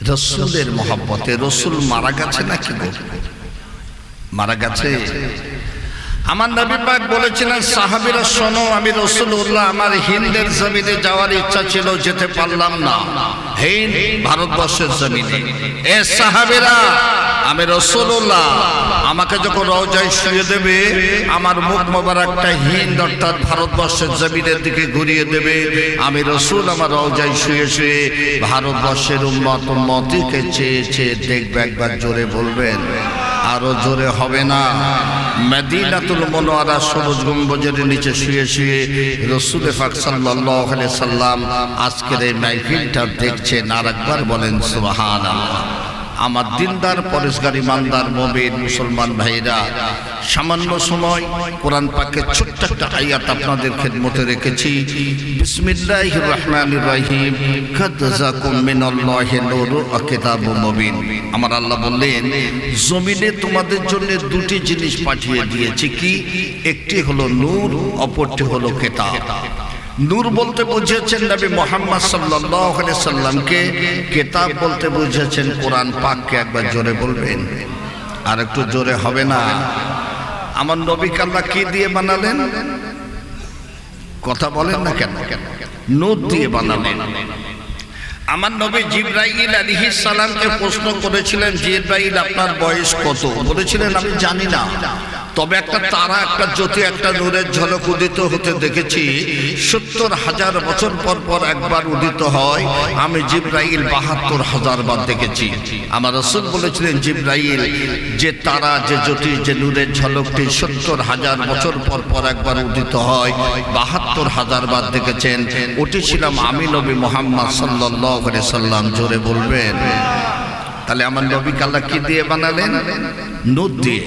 রসুলের মহব্বতে। রসুল মারা গেছে নাকি গো? মারা গেছে। আমার নবী পাক বলেছিলেন, সাহাবীরা শোনো, আমি রাসূলুল্লাহ আমার হিন্দের জমিনে যাওয়ার ইচ্ছা ছিল, যেতে পারলাম না। হিন্দ ভারতবর্ষের জমিনে। এ সাহাবীরা, আমি রাসূলুল্লাহ আমাকে যখন রওজায় শুয়ে দেবে, আমার মুখ মোবারকটা হিন্দ অর্থাৎ ভারতবর্ষের জমিনের দিকে ঘুরিয়ে দেবে। আমি রাসূল আমার রওজায় শুয়ে শুয়ে ভারতবর্ষের উম্মতিকে চেয়ে চেয়ে দেখবে। একবার জোরে বলবেন, আরো জোরে হবে না? মদিনাতুল মুনাওয়ারা সবুজ গম্বুজের নিচে শুয়ে শুয়ে রাসূল পাক সাল্লাল্লাহু আলাইহি সাল্লাম আজকের এই মাহফিলটা দেখছেন। আর একবার বলেন সুবহানাল্লাহ। আমার দিনদার পরেশগার ইমানদার মুমিন মুসলমান ভাইরা, সামান্য সময় কোরআন পাকের ছোট্ট একটা আয়াত আপনাদের খেদমতে রেখেছি। বিসমিল্লাহির রহমানির রহিম, কাদ জাকুম মিনাল্লাহি নূরুন ওয়া কিতাবুম মুবিন। আমার আল্লাহ বললেন, জমিনে তোমাদের জন্য দুটি জিনিস পাঠিয়ে দিয়েছি। কি? একটি হলো নূর, অপরটি হলো কিতাব। নূর বলতে বুঝিয়েছেন নবী মুহাম্মদ সাল্লাল্লাহু আলাইহি সাল্লামকে, কিতাব বলতে বুঝিয়েছেন কোরআন পাককে। একবার জোরে বলবেন, আর একটু জোরে হবে না? আমার নবীকে আল্লাহ কি দিয়ে বানালেন? কথা বলেন না কেন? নূর দিয়ে বানালেন। আমার নবী জিবরাইল আলাইহিস সালামকে প্রশ্ন করেছিলেন, জিবরাইল আপনার বয়স কত? বলেছিলেন, আমি জানি না, তবে একটা তারা, একটা জ্যোতি, একটা নূরের ঝলক উদিত হতে দেখেছি। ৭০,০০০ বছর পর পর একবার উদিত হয়। আমি জিবরাইল ৭২,০০০ বার দেখেছি। আমার রাসূল বলেছিলেন, জিবরাইল যে তারা, যে জ্যোতি, যে নূরের ঝলকটি ৭০,০০০ বছর পর পর একবার উদিত হয়, ৭২,০০০ বার দেখেছেন। ওটি ছিলাম আমি, নবী মুহাম্মদ সাল্লাল্লাহু আলাইহি সাল্লাম। জোরে বলবেন। তাহলে আমার নবীকে আল্লাহ কি দিয়ে বানালেন? নূর দিয়ে।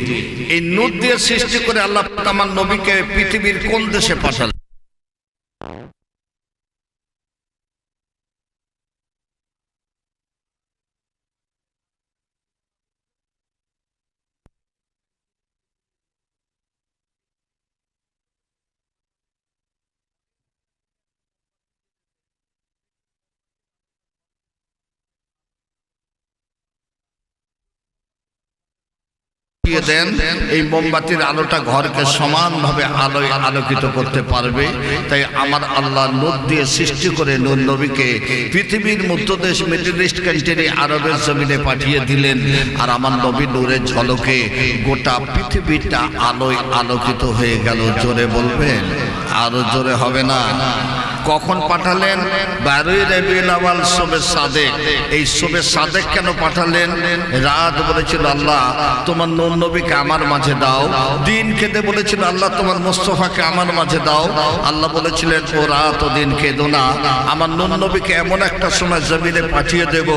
এই নূর দিয়ে সৃষ্টি করে আল্লাহ আমার নবীকে পৃথিবীর কোন দেশে পাঠালেন? দেন, এই মোমবাতির আলোটা ঘরকে সমানভাবে আলোয় আলোকিত করতে পারবে। তাই আমার আল্লাহ নূর দিয়ে সৃষ্টি করে নূর নবীকে পৃথিবীর মধ্যদেশ, মিডল ইস্ট কান্ট্রি, আরবের জমিনে পাঠিয়ে দিলেন। আর আমার নবী নূরের ঝলকে গোটা পৃথিবীটা আলোয় আলোকিত হয়ে গেল। জোরে বলবেন, আরো জোরে হবে না? কখন পাঠালেন? 12ই রবিউল আউয়াল, শবে সাদেক। এই শবে সাদেক কেন পাঠালেন? রাত বলেছিল, আল্লাহ তোমার নূর নবীকে আমার মাঝে দাও। দিন খেতে বলেছিল, আল্লাহ তোমার মুস্তাফাকে আমার মাঝে দাও। আল্লাহ বলেছিলেন, ও রাত ও দিন খেদো না, আমার নূর নবীকে এমন একটা সময় জমিনে পাঠিয়ে দেব,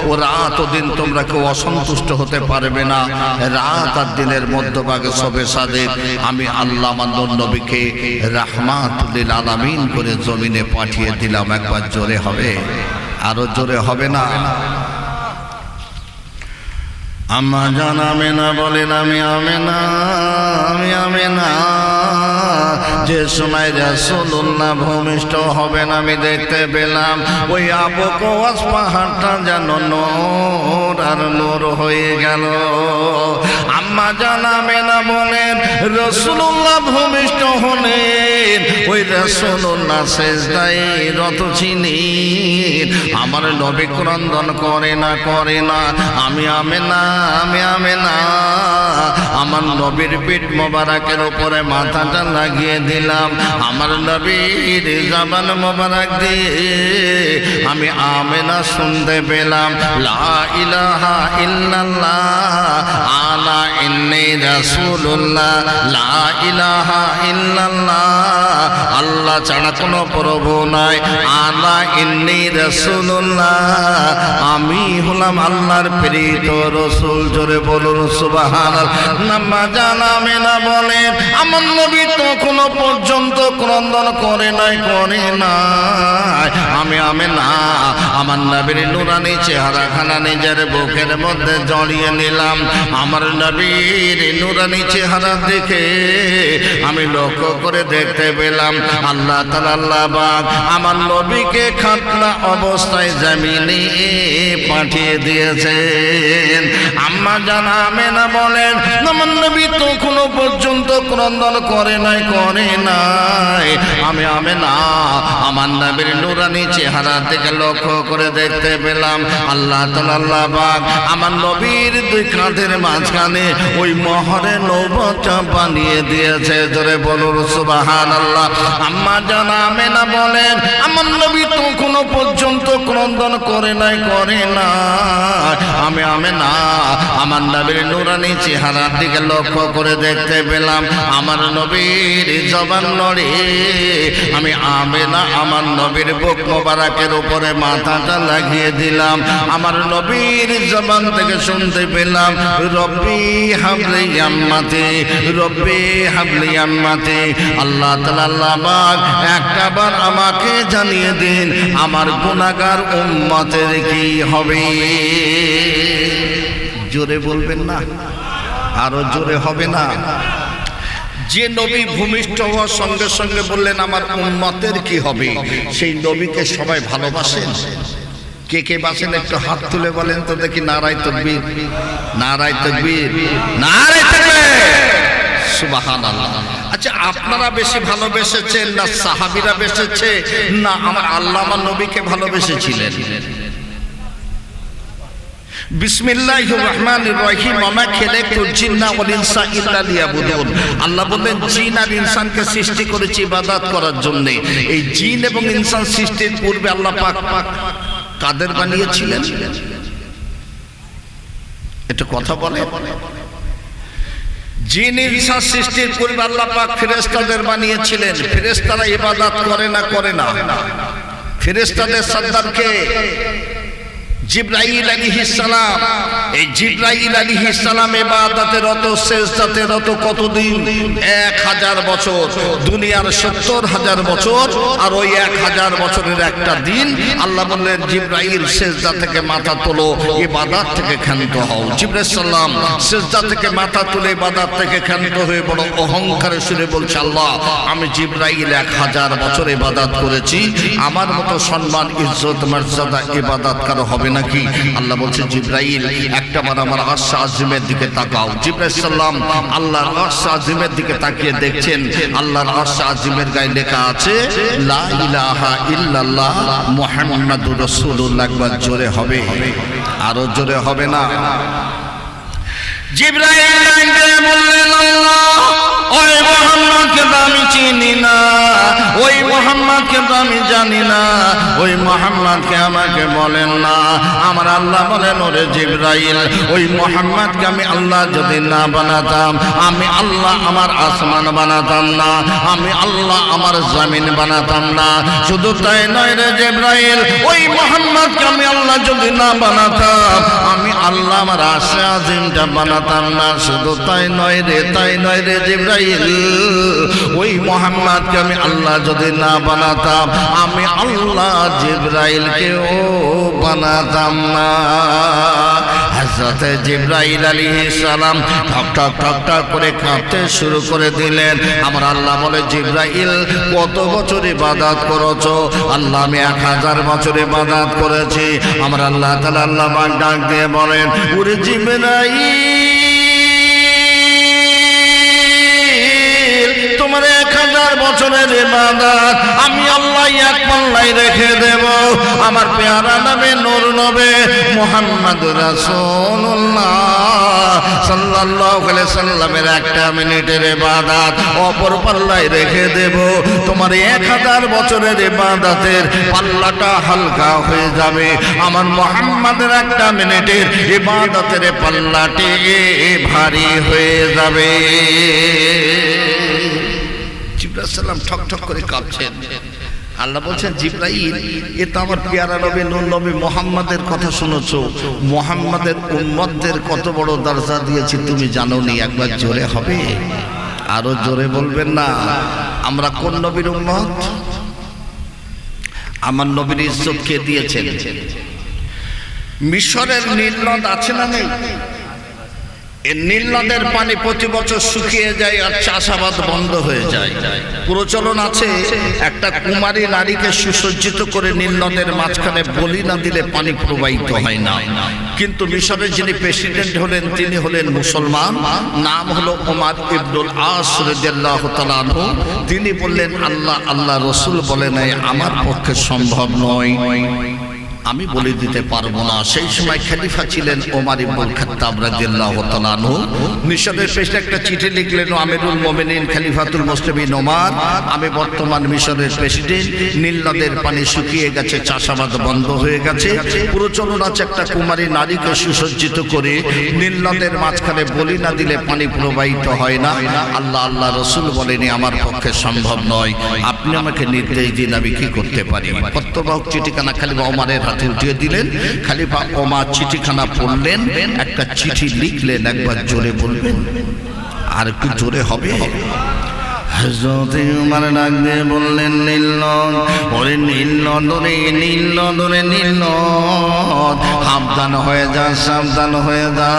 ও রাত ও দিন তোমরা কেউ অসন্তুষ্ট হতে পারবে না। রাত আর দিনের মধ্যভাগে শবে সাদেক আমি আল্লাহ আমার নূর নবীকে রাহমাতুল লিল আলামিন করে জমিনে পাঠিয়ে দিলাম। একবার জোরে হবে, আরো জোরে হবে না? আম্মা জান আমেনা বলেন, আমি আমেনা, আমি আমেনা। যে সময় রাসূলুল্লাহ ভূমিষ্ঠ হবেন আমি দেখতে পেলাম ওই আবু কুবাস পাহাড়টা যেন নূর আর নূর হয়ে গেল। আম্মা জান আমেনা বলেন, রাসূলুল্লাহ ভূমিষ্ঠ হলেন, ওই রাসূলুল্লাহ সিজদায় রত ছিলেন। আমার নবী ক্রন্দন করে না, করে না। আমি আমেনা, আমি আমেনা আমার নবীর পিঠ মোবারকের উপরে মাথাটা লাগিয়ে দিলাম। আমার নবীর জবান মোবারক দিয়ে আমি আমেনা শুনতে পেলাম, লা ইলাহা ইল্লাল্লাহ আলা ইন্নী রাসূলুল্লাহ, লা ইলাহা ইল্লাল্লাহ আল্লাহ ছাড়া কোনো প্রভু নাই, আলা ইন্নী রাসূলুল্লাহ আমি হলাম আল্লাহর প্রেরিত রাসূল। জোরে বলুন সুবহানাল্লাহ। আম্মা জান আমেনা বলেন, আমার নবী তখনো পর্যন্ত ক্রন্দন করে নাই, করে নাই। আমি আমেনা আমার নবীর নুরানি চেহারাখানা নিজের বুকের মধ্যে জড়িয়ে নিলাম। আমার নবীর নুরানি চেহারা দেখে আমি লক্ষ্য করে দেখতে পেলাম আল্লাহ তাআলা আল্লাহ পাক আমার নবীকে খাতনা অবস্থায় জমিনে পাঠিয়ে দিয়েছেন। আম্মা জান আমেনা বলেন আমার নবী তো কোনো পর্যন্ত ক্রন্দন করে নাই। আমি আমেনা আমার নবীর নুরানি চেহারা থেকে লক্ষ্য করে দেখতে পেলাম আল্লাহ তাআলা আল্লাহ পাক আমার নবীর দুই কাঁধের মাঝখানে ওই মোহরের নৌবতটা বানিয়ে দিয়েছে। জোরে বলুন সুবহানাল্লাহ। আম্মা জান আমেনা বলেন আমার নবী তো কোনো পর্যন্ত ক্রন্দন করে নাই। আমি আমেনা আমার নবীর নুরানি চেহারার দিকে লক্ষ্য করে দেখতে পেলাম আমার নবীর জবান নড়ে। আমি আমেনা আমার নবীর বুক মোবারকের উপরে মাথাটা লাগিয়ে দিলাম। আমার নবীর জবান থেকে শুনতে পেলাম রব্বি হাবলি আম্মাতি, রব্বি হাবলি আম্মাতি। আল্লাহ তাআলা আল্লাহ পাক একটাবার আমাকে জানিয়ে দিন আমার গুনাহগার উম্মতের কি হবে। জোরে বলবেন না, আরো জোরে হবে না? যে নবী ভূমিষ্ঠ হওয়ার সঙ্গে সঙ্গে বললেন আমার উম্মতের কি হবে, সেই নবীকে সবাই ভালোবাসেন। কে কে বাসেন একটু হাত তুলে বলেন তো দেখি। নারায়ে তাকবীর, নারায়ে তাকবীর, নারায়ে তাকবীর, সুবহানাল্লাহ। আচ্ছা, আপনারা বেশি ভালোবেসেছেন না সাহাবীরা বেসেছে না আমার আল্লাহ আমার নবীকে ভালোবেসেছিলেন? বিসমিল্লাহির রহমানির রহিম। ওয়া খালাকতুল জিন্না ওয়াল ইনসা ইল্লা লিয়াবুদুন। আল্লাহ বলেন জিন আর ইনসানকে সৃষ্টি করেছি ইবাদত করার জন্য। এই জিন এবং ইনসান সৃষ্টির পূর্বে আল্লাহ পাক কাদের বানিয়েছিলেন? এটা কথা বলে। জিন ইনসান সৃষ্টির পূর্বে আল্লাহ পাক ফেরেশতাদের বানিয়েছিলেন। ফেরেশতারা ইবাদত করে না? ফেরেশতাদের সর্দার কে? জিবরাইল আলাইহিস সালাম। এই জিবরাইল আলাইহিস সালাম ইবাদতে রত, সিজদাতে রত কতদিন? 1000 বছর। দুনিয়ার 70,000 বছর আর ওই 1000 বছরের একটা দিন। আল্লাহ বললেন জিবরাইল সিজদা থেকে মাথা তোলো, ইবাদত থেকে ক্ষান্ত হও। জিবরাইল সালাম সিজদা থেকে মাথা তুলে ইবাদত থেকে ক্ষান্ত হয়ে বড় অহংকারে সুরে বলছে আল্লাহ আমি জিবরাইল 1000 বছর ইবাদত করেছি, আমার মতো সম্মান ইজ্জত মর্যাদা ইবাদত কারো হবে নাকি? আল্লাহ বলছে জিবরাইল একটাবার আমার আরশ আজিমের দিকে তাকাও। জিবরাইল সালাম আল্লাহর আরশ আজিমের দিকে তাকিয়ে দেখছেন আল্লাহর আরশ আজিমের গায়ে লেখা আছে লা ইলাহা ইল্লাল্লাহ মুহাম্মাদুর রাসূলুল্লাহ। একবার জোরে হবে, আরো জোরে হবে না? জিবরাইল বললেন আল্লাহ ওই মুহাম্মদকে তো আমি চিনি না, ওই মুহাম্মদকে তো আমি জানি না, ওই মুহাম্মদকে আমাকে বলেন না। আমার আল্লাহ বলেন ওরে জিবরাইল ওই মুহাম্মদকে আমি আল্লাহ যদি না বানাতাম, আমি আল্লাহ আমার আসমান বানাতাম না, আমি আল্লাহ আমার জমিন বানাতাম না। শুধু তাই নয় রে জিবরাইল, ওই মুহাম্মদকে আমি আল্লাহ যদি না বানাতাম, আমি আল্লাহ আমার আরশ আজিমটা বানাতাম না। শুধু তাই নয় রে জিবরাইল, ওই মুহাম্মদকে আমি আল্লাহ যদি না বানাতাম, আমি আল্লাহ জিবরাইলকেও বানাতাম না। হযরত জিবরাইল আলাইহিস সালাম ঠক ঠক ঠক ঠক করে কাঁপতে শুরু করে দিলেন। আমার আল্লাহ বলে জিবরাইল কত বছর ইবাদত করেছো? আল্লাহ আমি 1000 বছর ইবাদত করেছি। আমার আল্লাহ তাআলা আল্লাহ পাক ডাক দিয়ে বলেন ওরে জিবরাইল তোমার 1000 বছরের ইবাদত আমি আল্লাহ এক পাল্লায় রেখে দেব। আমার পেয়ারা নবী নূর নবী মুহাম্মদুর রাসূলুল্লাহ সাল্লাল্লাহু আলাইহি সাল্লামের 1 মিনিটের ইবাদত অপর পাল্লায় রেখে দেব। তোমার 1000 বছরের ইবাদতের পাল্লাটা হালকা হয়ে যাবে। আমার মুহাম্মদের 1 মিনিটের ইবাদতের পাল্লাটি ভারী হয়ে যাবে। জিবরাইল সালাম ঠক ঠক করে কাঁপছেন। আল্লাহ বলছেন জিবরাইল এ তো আমার পেয়ারা নবী নূর নবী মুহাম্মাদের কথা শুনেছো, মুহাম্মাদের উম্মতদের কত বড় দরজা দিয়েছি তুমি জানো নি? একবার জোরে হবে, আরো জোরে বলবেন না? আমরা কোন নবীর উম্মত? আমার নবীর ইজ্জত কে দিয়েছেন? মিশরের নীল নদ আছে না নেই? এই নীল নদের পানি প্রতি বছর শুকিয়ে যায় আর চাষাবাদ বন্ধ হয়ে যায়। প্রচলন আছে একটা কুমারী নারীকে সুসজ্জিত করে নীল নদের মাঝখানে বলি না দিলে পানি প্রবাহিত হয় না। কিন্তু মিশরের যিনি প্রেসিডেন্ট হলেন তিনি হলেন মুসলমান, নাম হলো ওমর ইবনুল আস রাদিয়াল্লাহু তাআলা আনহু। তিনি বললেন আল্লাহ রসুল বলে নাই আমার পক্ষে সম্ভব নয়, আমি বলে দিতে পারবো না। সেই সময় খলিফা ছিলেন ওমর ইবনুল খাত্তাব রাদিয়াল্লাহু তাআলা আনহু। মিশরের প্রেসিডেন্ট একটা চিঠি লিখলেন, আমিরুল মুমিনিন খলিফাতুল মুসলিমিন ওমর, আমি বর্তমান মিশরের প্রেসিডেন্ট, নীল নদের পানি শুকিয়ে গেছে, চাষাবাদ বন্ধ হয়ে গেছে। প্রচলন আছে একটা কুমারী নারীকে সুসজ্জিত করে নীল নদের মাঝখানে বলি না দিলে পানি প্রবাহিত হয় না। আল্লাহ রসুল বলেনি আমার পক্ষে সম্ভব নয়, আপনি আমাকে নির্দেশ দিন আমি কি করতে পারি। পত্রবাহক চিঠিখানা খলিফা ওমরের হাতে উঠিয়ে দিলেন। খলিফা ওমর চিঠিখানা পড়লেন, একটা চিঠি লিখলেন। একবার জোরে বলবেন, আর একটু জোরে হবে। হযরত ওমর ডাক দিয়ে বললেন, নীল নদ, ওরে নীল নদ, ওরে নীল নদ, ওরে নীল নদ, সাবধান হয়ে যা, সাবধান হয়ে যা।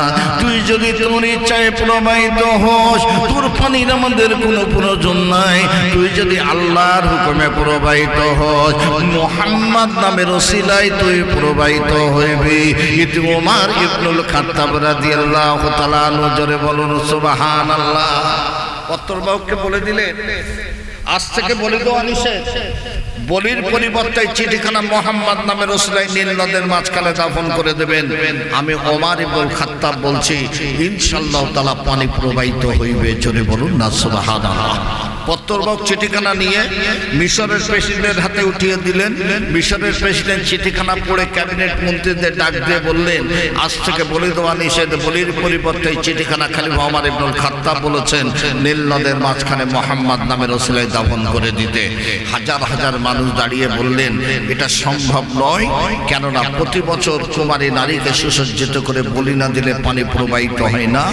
তুই যদি তোর ইচ্ছায় প্রবাহিত হোস, তোর পানির আমাদের কোনো প্রয়োজন নাই। তুই যদি আল্লাহর হুকুমে প্রবাহিত হোস, মুহাম্মদ নামের ওসিলায় তুই প্রবাহিত হইবি। কিন্তু ওমর ইবনুল খাত্তাব রাদিয়াল্লাহু তাআলা আনহু জোরে বলুন সুবহানাল্লাহ। পত্রবাহককে বলে দিলেন, আজ থেকে বলি দেওয়া নিষেধ। বলির পরিবর্তে চিঠিখানা মুহাম্মদ নামের ওসিলায় নীল নদের মাঝখানে দাফন করে দেবেন। আমি ওমর ইবনুল খাত্তাব বলছি ইনশাআল্লাহ তাআলা পানি প্রবাহিত হইবে। জোরে বলুন না সুবহানাল্লাহ। পত্রবাহক চিঠিখানা নিয়ে মিশরের প্রেসিডেন্টের হাতে উঠিয়ে দিলেন। মিশরের প্রেসিডেন্ট চিঠিখানা পড়ে ক্যাবিনেট মন্ত্রীদের ডাক দিয়ে বললেন, আজ থেকে বলি দেওয়া নিষেধ। বলির পরিবর্তে চিঠিখানা খলিফা ওমর ইবনুল খাত্তাব বলেছেন নীল নদের মাঝখানে মুহাম্মদ নামের ওসিলায় দাফন করে দিতে। হাজার হাজার মানুষ দাঁড়িয়ে বললেন এটা সম্ভব নয়, কেননা প্রতি বছর কুমারী নারীকে সুসজ্জিত করে বলি না দিলে পানি প্রবাহিত হয় না,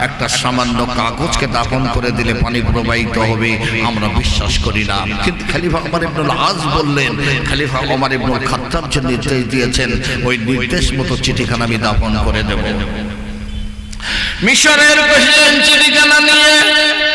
একটা সামান্য কাগজকে দাফন করে দিলে পানি প্রবাহিত হবে, আমরা বিশ্বাস করি না। কিন্তু খলিফা ওমর ইবনুল আজ বললেন, খলিফা ওমর ইবনুল খাত্তাব যে নির্দেশ দিয়েছেন ওই নির্দেশ মতো চিঠিখানা আমি দাফন করে দেব। মিশরের প্রেসিডেন্ট চিঠিখানা নিয়ে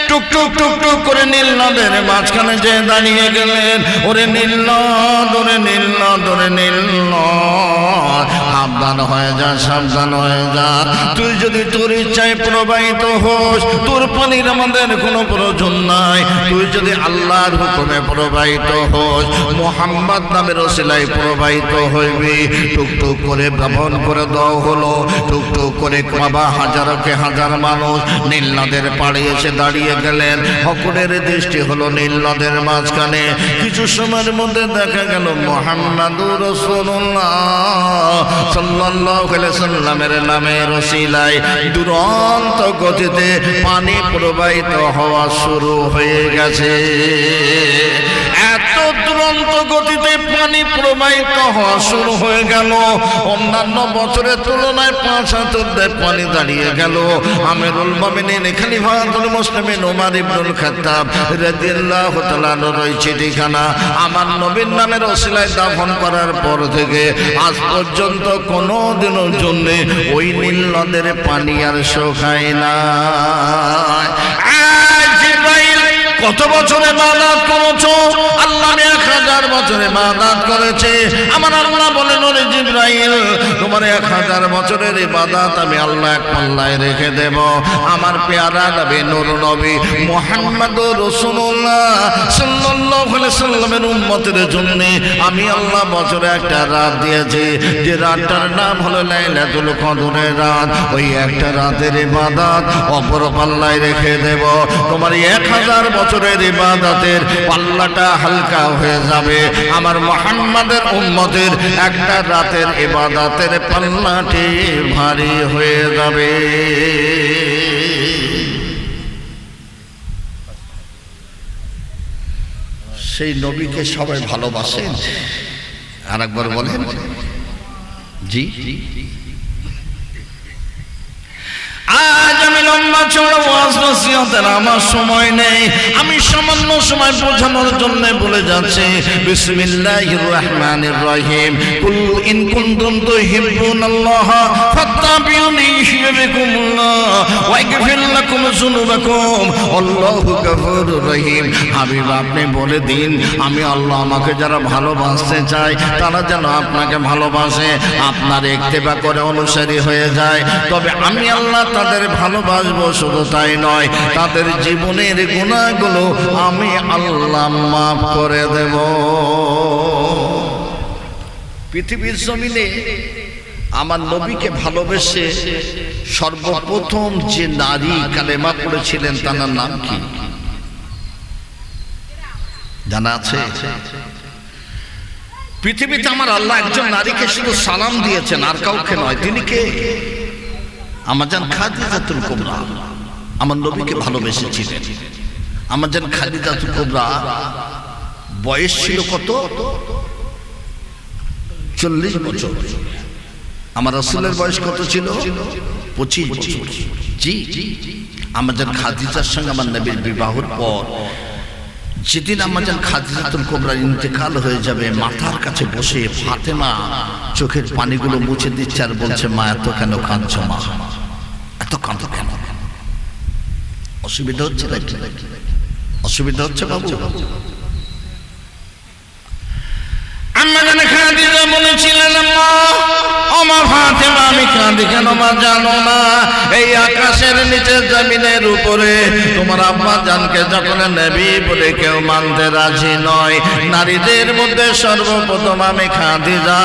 টুক টুক টুক টুক করে নীল নদের মাঝখানে যে দাঁড়িয়ে গেলেন। ওরে নীল নদ, ওরে নীল নদ, ওরে নীল নদ, সাবধান হয়ে যা, সাবধান হয়ে যা। তুই যদি তোর ইচ্ছায় প্রবাহিত হোস, তোর পানির আমাদের কোনো প্রয়োজন নাই। তুই যদি আল্লাহর হুকুমে প্রবাহিত হোস, মুহাম্মদ নামের ওসিলায় প্রবাহিত হইবি। টুক টুক করে ভ্রমণ করে দেওয়া হলো। টুক টুক করে বাবা হাজারকে হাজার মানুষ নীল নদের পাড়ে এসে দাঁড়িয়ে গেলেন। সকলের দৃষ্টি হলো নীল নদের মাঝখানে। কিছু সময়ের মধ্যে দেখা গেল মুহাম্মাদুর রাসূলুল্লাহ সাল্লাল্লাহু আলাইহি সাল্লামের নামের ওসিলায় দুরন্ত গতিতে পানি প্রবাহিত হওয়া শুরু হয়ে গেছে। এত দুরন্ত গতিতে পানি প্রবাহিত হওয়া শুরু হয়ে গেল, অন্যান্য বছরের তুলনায় 5 হাত পানি দাঁড়িয়ে গেল। আমিরুল মুমিনিন খলিফাতুল মুসলিমিন ওমর ইবনুল খাত্তাব রাদিয়াল্লাহু তাআলা আনহুর ওই চিঠিখানা আমার নবীর নামের ওসিলায় দাফন করার পর থেকে আজ পর্যন্ত কোনো দিনের জন্য ওই নীল নদের পানি আর শুকায় না। কত বছরে ইবাদত করেছো? আল্লাহ 1000 বছরে ইবাদত করেছে। আমার আল্লাহ বলেন, ওরে জিবরাইল, তোমার 1000 বছরের ইবাদত আমি আল্লাহ এক পাল্লায় রেখে দেব। আমার পেয়ারা নবী নূর নবী মুহাম্মদুর রাসূলুল্লাহ সাল্লাল্লাহু আলাইহি সাল্লামের উম্মতের জন্য আমি আল্লাহ বছরে একটা রাত দিয়েছি, যে রাতটার নাম হলো লাইলাতুল কদরের রাত। ওই একটা রাতের ইবাদত অপর পাল্লায় রেখে দেব। তোমার 1000 বছরের ইবাদতের পাল্লাটা হালকা হয়ে যাবে। আমার মুহাম্মাদের উম্মতের একটা রাতের ইবাদতের পাল্লাটি ভারী হয়ে যাবে। সেই নবীকে সবাই ভালোবাসেন। আরেকবার বলেন জি। আজ আমি লম্বা চড়া ওয়াজ নসিহতের আমার সময় নেই, আমি সামান্য সময় বোঝানোর জন্য বলে যাচ্ছি। বিসমিল্লাহির রহমানির রহিম। কুল ইন কুনতুম তুহিব্বুনাল্লাহ ফাত্তাবিউনি ইউহিব্বুকুমুল্লাহ ওয়া ইয়াগফির লাকুম যুনুবাকুম আল্লাহু গফুরুর রহিম। হাবিব আপনি বলে দিন, আমি আল্লাহ আমাকে যারা ভালোবাসতে চায় তারা যেন আপনাকে ভালোবাসে, আপনার ইত্তেবা করে অনুসারী হয়ে যায়। তবে আমি আল্লাহ তাদের ভালোবাসবো, শুধু তাই নয়, তাদের জীবনের গুনাহগুলো আমি আল্লাহ মাফ করে দেব। পৃথিবীর জমিনে আমার নবীকে ভালোবেসে সর্বপ্রথম যে নারী কালেমা পড়েছিলেন তার নাম কি জানা আছে? পৃথিবীতে আমার আল্লাহ একজন নারীকে শুধু সালাম দিয়েছেন, আর কাউকে নয়। তিনি কে? আমার জান খাদিজাতুল কুবরা। আমার নবীকে ভালোবেসেছিলেন। আমার জান খাদিজাতুল কুবরা বয়স ছিল কত? 40 বছর। আমার রাসূলের বয়স কত ছিল? 25 বছর। জি, আমার জান খাদিজার সঙ্গে আমার নবীর বিবাহের পর যেদিন আমার জান খাদিজাতুল কুবরার ইন্তেকাল হয়ে যাবে, মাথার কাছে বসে ফাতেমা চোখের পানিগুলো মুছে দিচ্ছে আর বলছে, মা এত কেন কাঁদছো? মা এত কাঁদো কেন? অসুবিধা হচ্ছে নাকি? অসুবিধা হচ্ছে বাবু? আম্মা জান খাদিজা বলেছিলেন, মা ফাতেমা আমি কাঁদি কেন মা জানো না? এই আকাশের নিচে জমিনের উপরে তোমার আব্বা জানকে যখন নবী বলে কেউ মানতে রাজি নয়, নারীদের মধ্যে সর্বপ্রথম আমি খাদিজা,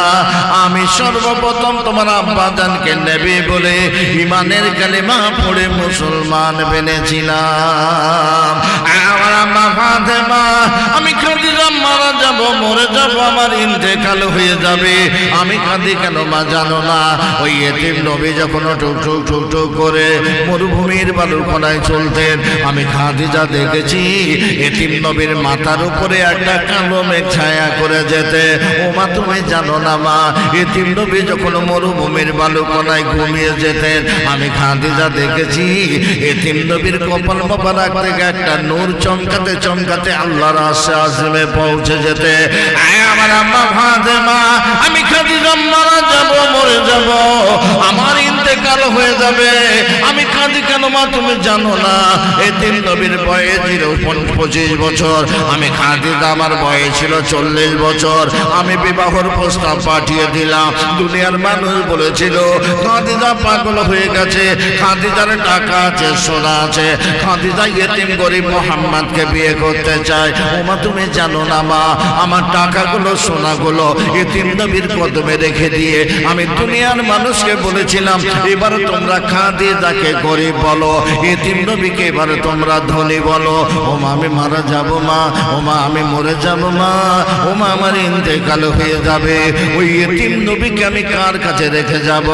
আমি সর্বপ্রথম তোমার আব্বা জানকে নবী বলে ইমানের কালিমা পড়ে মুসলমান বেনেছিলাম। আমার আম্মা ফাতেমা, আমি খাদিজা মারা যাব, মরে যাব, আমার ইন্তেকাল হয়ে যাবে, আমি কাঁদি কেন মা জানো না? ওই এতিম নবী যখন টুক টুক টুক টুক করে মরুভূমির বালুর কোনায় চলতেন, আমি খাদিজা দেখেছি এতিম নবীর মাথার উপরে একটা কালো মেঘ ছায়া করে যেতে। ও মা তুমি জানো না মা, এতিম নবী যখন মরুভূমির বালু কোনায় ঘুমিয়ে যেতেন, আমি খাদিজা দেখেছি এতিম নবীর কপাল মোবারক থেকে একটা নূর চমকাতে চমকাতে আল্লাহর আরশে আজিমে পৌঁছে যেতে। আমার আম্মা ফাতেমা, আমি খাদিজা মারা যাব, মরে যাব, আমার ইন্তেকাল হয়ে যাবে, আমি কাঁদি কেন মা তুমি জানো না? এতিম নবীর বয়স ছিল 25 বছর, আমি খাদিজা আমার বয়স ছিল 40 বছর। আমি বিবাহের প্রস্তাব পাঠিয়ে দিলাম। দুনিয়ার মানুষ বলেছিল খাদিজা পাগল হয়ে গেছে, খাদিজার টাকা আছে, সোনা আছে, খাদিজা এতিম গরিব মোহাম্মদকে বিয়ে করতে চায়। ও মা তুমি জানো না মা, আমার টাকাগুলো সোনাগুলো এতিম নবীর কদমে রেখে দিয়ে আমি দুনিয়ার মানুষকে বলেছিলাম, এবার তোমরা খাদিজাকে গরিব বলো, এতিম নবীকে এবার তোমরা ধনী বলো। ও মা আমি মারা যাব মা, ও মা আমি মরে যাব মা, ও মা আমার ইন্তেকাল হয়ে যাবে, ওই এতিম নবীকে আমি কার কাছে রেখে যাব?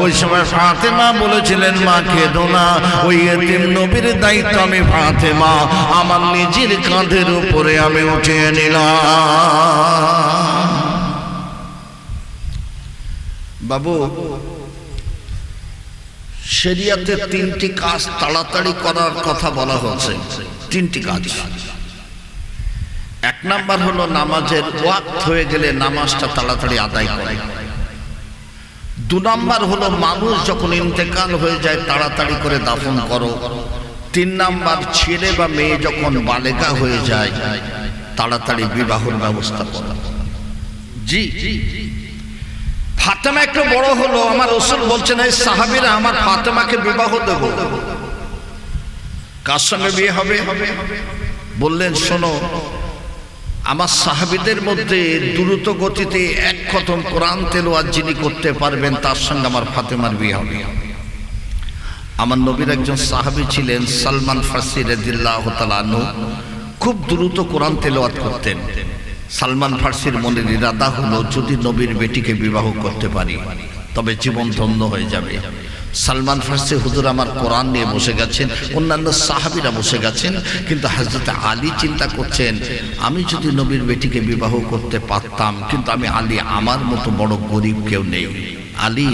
ওই সময় ফাতেমা বলেছিলেন, মা কেঁদো না, ওই এতিম নবীর দায়িত্ব আমি ফাতেমা আমার নিজের কাঁধের উপরে আমি উঠিয়ে নিলাম। বাবু, শরিয়াতে 3টি কাজ তাড়াতাড়ি করার কথা বলা হচ্ছে। 3টি কাজ। 1 নাম্বার হলো নামাজের ওয়াক্ত হয়ে গেলে নামাজটা তাড়াতাড়ি আদায় করা। 2 নাম্বার হলো মানুষ যখন ইন্তেকাল হয়ে যায় তাড়াতাড়ি করে দাফন করো। 3 নাম্বার ছেলে বা মেয়ে যখন বালেগা হয়ে যায় তাড়াতাড়ি বিবাহের ব্যবস্থা করা। জি, ফাতেমা একটু বড় হলো, আমার রাসূল বলছেন এই সাহাবীরা আমার ফাতেমাকে বিবাহ দেব। কার সঙ্গে বিয়ে হবে? বললেন শোনো, আমার সাহাবীদের মধ্যে দ্রুত গতিতে 1 খতম কোরআন তেলাওয়াত যিনি করতে পারবেন তার সঙ্গে আমার ফাতেমার বিয়ে হবে। আমার নবীর একজন সাহাবী ছিলেন সালমান ফারসি রাদিয়াল্লাহু তাআলা আনহু, খুব দ্রুত কোরআন তেলাওয়াত করতেন। সালমান ফারসির মনের ইরাদা হলো যদি নবীর বেটিকে বিবাহ করতে পারি তবে জীবন ধন্য হয়ে যাবে। সালমান ফারসি হুজুর আমার কোরআন নিয়ে বসে গেছেন, অন্যান্য সাহাবীরা বসে গেছেন, কিন্তু হযরত আলী চিন্তা করছেন আমি যদি নবীর বেটিকে বিবাহ করতে পারতাম, কিন্তু আমি আলী আমার মতো বড় গরিব কেউ নেই, আলী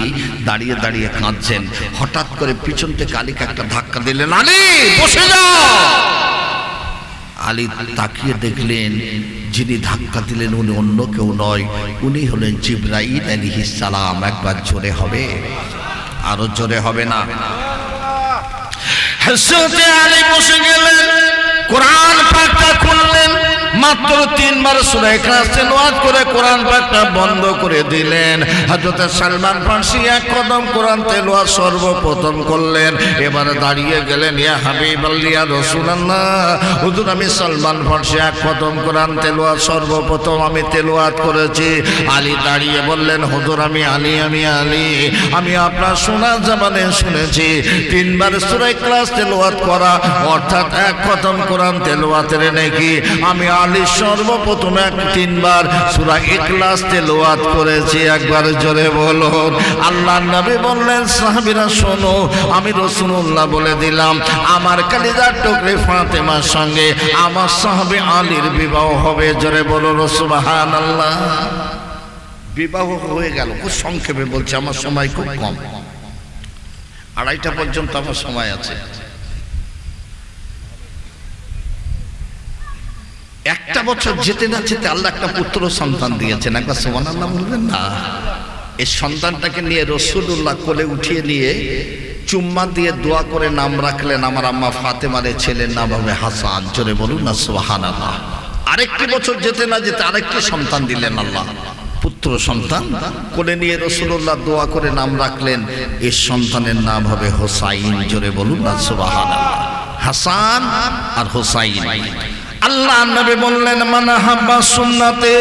দাঁড়িয়ে দাঁড়িয়ে কাঁদছেন। হঠাৎ করে পিছন থেকে আলীকে একটা ধাক্কা দিলেন, আলী বসে যাও। আলী তাকিয়ে দেখলেন যিনি ধাক্কা দিলেন উনি অন্য কেউ নয়, উনি হলেন জিবরাইল আলাইহিস সালাম। একবার জোরে হবে, আরো জোরে হবে না? হযরত আলী বসে গেলেন, কোরআন পাকটা খুললেন, মাত্র 3 বার সূরা ইখলাস তেলাওয়াত করে কোরআন পাকটা বন্ধ করে দিলেন। হযরত সালমান ফারসি এক কদম কোরআন তেলাওয়াত সর্বপ্রথম করলেন। এবার দাঁড়িয়ে গেলেন, ইয়া হাবিবাল্লাহ ইয়া রাসূলুল্লাহ, হুজুর আমি সালমান ফারসি এক কদম কোরআন তেলাওয়াত সর্বপ্রথম আমি তেলাওয়াত করেছি। আলী দাঁড়িয়ে বললেন, হুজুর আমি আলী আমি আপনার শোনা জবানে শুনেছি 3 বার সূরা ইখলাস তেলাওয়াত করা অর্থাৎ এক কদম কোরআন তেলাওয়াতের নাকি আমি আলী সর্বপ্রথম 3 বার সূরা ইখলাস তেলাওয়াত করেছি। একবার জোরে বলুন। আল্লাহর নবী বললেন, সাহাবীরা শোনো, আমি রাসূলুল্লাহ বলে দিলাম আমার কলিজার টুকরা ফাতেমার সঙ্গে আমার সাহাবী আলীর বিবাহ হবে। জোরে বলুন সুবহানাল্লাহ। বিবাহ হয়ে গেল। খুব সংক্ষেপে বলছি, আমার সময় খুব কম, 2:30 পর্যন্ত আমার সময় আছে। একটা বছর যেতে না যেতে আল্লাহ একটা পুত্র সন্তান দিয়েছেন। একবার সুবহানাল্লাহ বলবেন না? এই সন্তানটাকে নিয়ে রাসূলুল্লাহ কোলে উঠিয়ে নিয়ে চুম্মা দিয়ে দোয়া করে নাম রাখলেন আমার আম্মা ফাতেমার ছেলের নাম হবে হাসান। জোরে বলুন না সুবহানাল্লাহ। আরেকটি বছর যেতে না যেতে আরেকটি সন্তান দিলেন আল্লাহ, পুত্র সন্তান। কোলে নিয়ে রাসূলুল্লাহ দোয়া করে নাম রাখলেন, এই সন্তানের নাম হবে হোসাইন। জোরে বলুন না সুবহানাল্লাহ। হাসান আর হোসাইন। আল্লাহ নবী বললেন, মান আহাব্বা সুন্নতে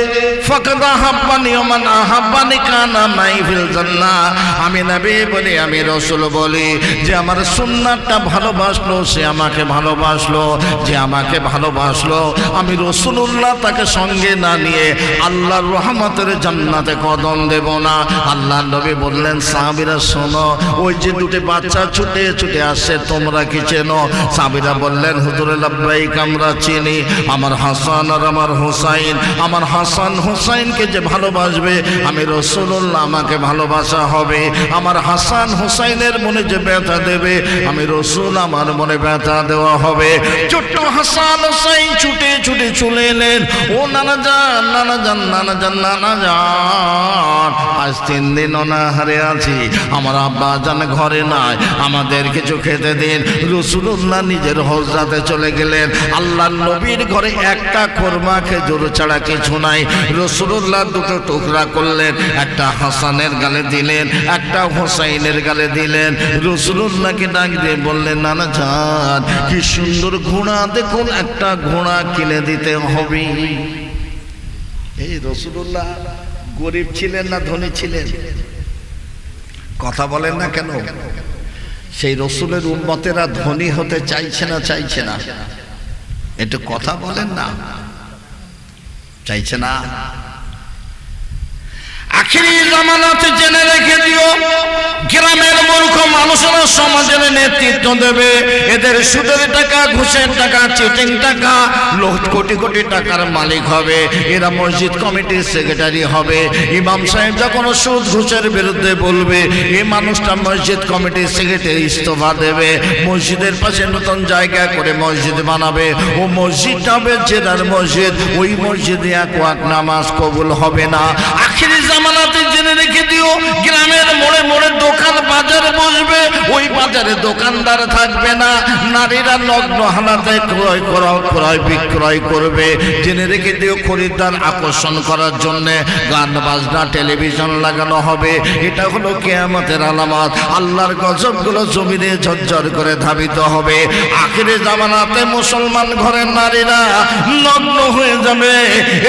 ফাকাদ আহাব্বানি ওয়া মান আহাব্বানি কানা মাই ফিল জান্নাহ। আমি নবী বলি, আমি রাসূল বলি, যে আমার সুন্নাতটা ভালোবাসলো সে আমাকে ভালোবাসলো, যে আমাকে ভালোবাসলো আমি রাসূলুল্লাহ তাকে সঙ্গে না নিয়ে আল্লাহর রহমতের জান্নাতে কদম দেব না। আল্লাহ নবী বললেন, সাহাবীরা শোনো, ওই যে দুটো বাচ্চা ছুটে ছুটে আসছে তোমরা কি চেনো? সাহাবীরা বললেন, হুজুর লাব্বাইক, আমরা চিনি। আমার হাসান আর আমার হোসাইন, আমার হাসান হোসাইনকে যে ভালোবাসবে আমি রাসূলুল্লাহ আমাকে ভালোবাসা হবে। আমার হাসান হোসাইনের মনে যে ব্যথা দেবে আমি রাসূল আমার মনে ব্যথা দেওয়া হবে। ছোট্ট হাসান হোসাইন ছুটে ছুটে চলে এলেন, ও নানা যান নানা যান নানা যান নানা যান, আজ 3 দিন অনাহারে আছি, আমার আব্বা জান ঘরে নাই, আমাদের কিছু খেতে দিন। রাসূলুল্লাহ নিজের হজরাতে চলে গেলেন। আল্লাহর নবীর ঘরে একটা খোরমা খেজুর ছাড়া কিছু নাই। রাসূলুল্লাহ 2টো টুকরা করলেন, একটা হাসানের গালে দিলেন, একটা হোসাইনের গালে দিলেন। রাসূলুল্লাহকে ডাক দিয়ে বললেন, নানা যান কি সুন্দর ঘোড়া, দেখুন একটা ঘোড়া কিনে দিতে হবে। এই রাসূলুল্লাহ গরিব ছিলেন না ধনী ছিলেন? কথা বলেন না কেন? সেই রাসূলের উম্মতেরা ধনী হতে চাইছে না? চাইছে না? একটু কথা বলেন না। চাইছে না? আখিরি জামানাতে জেনে রেখে দিও, গ্রামের মূর্খ মানুষেরা সমাজের নেতৃত্ব দেবে। এদের সুদের টাকা, ঘুষের টাকা, চিটিং টাকা, কোটি কোটি টাকার মালিক হবে। এরা মসজিদ কমিটির সেক্রেটারি হবে। ইমাম সাহেব যখন সুদ ঘুষের বিরুদ্ধে বলবে, এই মানুষটা মসজিদ কমিটির সেক্রেটারি ইস্তফা দেবে। মসজিদের পাশে নতুন জায়গা করে মসজিদ বানাবে। ও মসজিদটা হবে জেলার মসজিদ, ওই মসজিদে এক ওয়াক্ত নামাজ কবুল হবে না। আখিরি জামানাতে জেনে রেখে দিও, গ্রামের মোড়ে মোড়ে দোকান বাজার বসবে, ওই বাজারে দোকানদার থাকবে না। নারীরা নগ্ন হালাতে ক্রয় বিক্রয় করবে। জেনে রেখে দিও, খরিদ্দার আকর্ষণ করার জন্য গান বাজনা টেলিভিশন লাগানো হবে। এটা হলো কিয়ামতের আলামত। আল্লাহর গজবগুলো জমিনে ঝরঝর করে ধাবিত হবে। আখিরে জামানাতে মুসলমান ঘরের নারীরা নগ্ন হয়ে যাবে।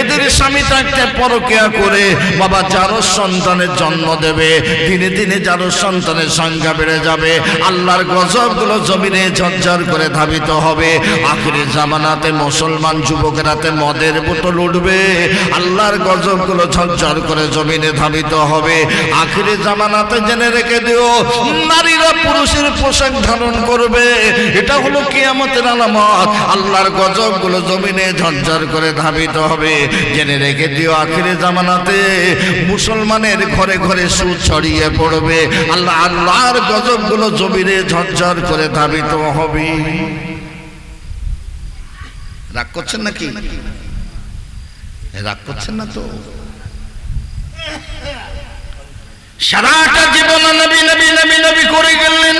এদের স্বামী থাকতে পরকিয়া করে বাবা যারো সন্তানের জন্ম দেবে। দিনে দিনে যারো সন্তানের সংখ্যা বেড়ে যাবে। আল্লাহর গজবগুলো জমিনে ঝরঝর করে ধাবিত হবে। আখিরে জামানাতে মুসলমান যুবকেরাতে মদের বোতল উঠবে। আল্লাহর গজবগুলো ঝরঝর করে জমিনে ধাবিত হবে। আখিরে জামানাতে জেনে রেখে দিও, নারী নারীরা পুরুষের পোশাক ধারণ করবে, এটা হলো কিয়ামতের আলামত। আল্লাহর গজবগুলো জমিনে ঝরঝর করে ধাবিত হবে। জেনে রেখে দিও, আখিরে জামানাতে মুসলমানের ঘরে ঘরে সুদ ছড়িয়ে পড়বে। আল্লাহর গজবগুলো জমিনে ঝরঝর করে ধাবিত হবে। রাগ করছেন নাকি? রাগ করছেন না তো? সারাটা জীবন নবী নবী নবী নবী করে গেলেন।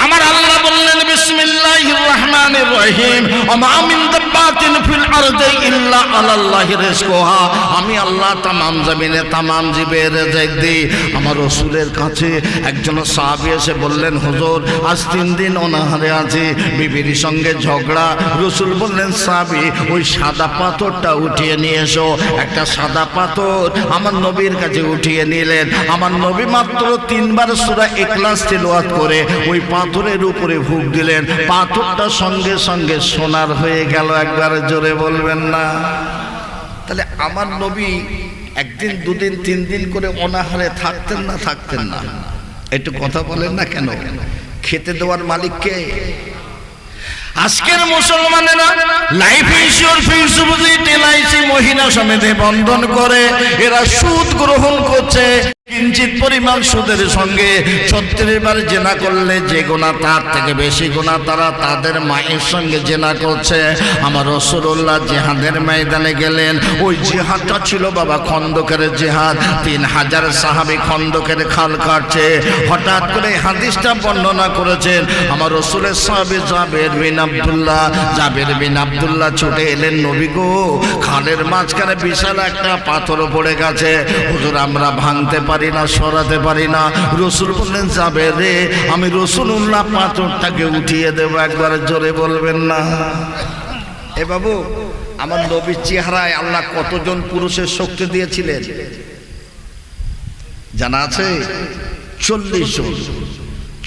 আমার আল্লাহ বললেন বিসমিল্লাহির রহমানির রহিম, ওয়া মিন দাব্বাতিন ফিল আরদি ইল্লা আলাল্লাহি রিজকুহা। আমি আল্লাহ তামাম জমিনে তামাম জীবের রিজিক দিই। আমার রাসূলের কাছে একজন সাহাবী এসে বললেন, হুজুর আজ 3 দিন অনাহারে আছি, বিবির সঙ্গে ঝগড়া। রাসূল বললেন, সাহাবী ওই সাদা পাথরটা উঠিয়ে নিয়ে এসো। একটা সাদা পাথর আমার নবীর কাছে উঠিয়ে নিলেন। আমার নবী মাত্র 3 বার সূরা ইখলাস তিলাওয়াত করে ওই পাথরের উপরে ফুঁক দিলেন। পাথরটা সঙ্গে সঙ্গে সোনার হয়ে গেল। একবার জোরে বলবেন না? তাহলে আমার নবী 1 দিন 2 দিন 3 দিন করে অনাহারে থাকতেন না? থাকতেন না? একটু কথা বলেন না কেন? খেতে দেওয়ার মালিক কে? আজকের মুসলমানেরা life insurance, fixed deposit, LIC মহিলা সমেতে বন্ধন করে এরা সুদ গ্রহণ করছে। কিঞ্চিত পরিমাণ সুদের সঙ্গে 36 বার জেনা করলে যে গুনাহ তার থেকে বেশি গুনাহ তারা তাদের মায়ের সঙ্গে জেনা করছে। আমার রাসূলুল্লাহ জিহাদের ময়দানে গেলেন। ওই জিহাদটা ছিল বাবা খন্দকের জিহাদ। 3000 সাহাবী খন্দকের খাল কাটছে। হঠাৎ করে হাদিসটা বর্ণনা করেছেন আমার রাসূলের সাহাবী জাবের বিন আব্দুল্লাহ ছুটে এলেন, নবী গো খালের মাঝখানে বিশাল একটা পাথর পড়ে গেছে, হুজুর আমরা ভাঙতে পারি না, সরাতে পারি না। রাসূল বললেন, যাবে রে, আমি রাসূলুল্লাহ পাথরটাকে উঠিয়ে দেব। একবার জোরে বলবেন না? এ বাবু, আমার নবীর চেহারায় আল্লাহ কতজন পুরুষের শক্তি দিয়েছিলেন জানা আছে? 40 জন।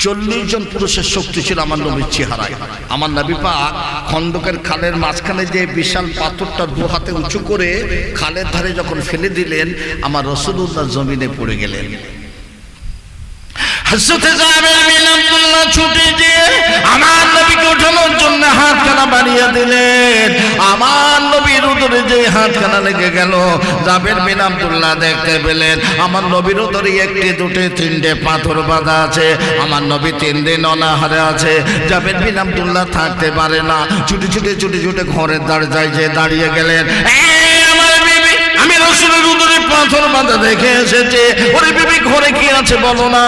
40 জন পুরুষের শক্তি ছিল আমার নবীর চেহারায়। আমার নবী পাক খন্দকের খালের মাঝখানে যে বিশাল পাথরটা 2 হাতে উঁচু করে খালের ধারে যখন ফেলে দিলেন, আমার রাসূলুল্লাহ জমিনে পড়ে গেলেন। হযরত জাবের বিন আব্দুল্লাহ ছুটে গিয়ে আমার নবীকে ওঠানোর জন্য হাতখানা বাড়িয়ে দিলেন। আমার নবীর উদরে যে হাতখানা লেগে গেল, জাবের বিন আব্দুল্লাহ দেখতে পেলেন আমার নবীর উদরে 1টি 2টি 3টে পাথর বাঁধা আছে। আমার নবী 3 দিন অনাহারে আছে। জাবের বিন আব্দুল্লাহ থাকতে পারে না, ছুটে ছুটে ঘরের দরজায় যে দাঁড়িয়ে গেলেন। আমি রাসূলের উদরে পাথর বাঁধা দেখে এসেছে। ওরে বিবি, ঘরে কি আছে বলো না?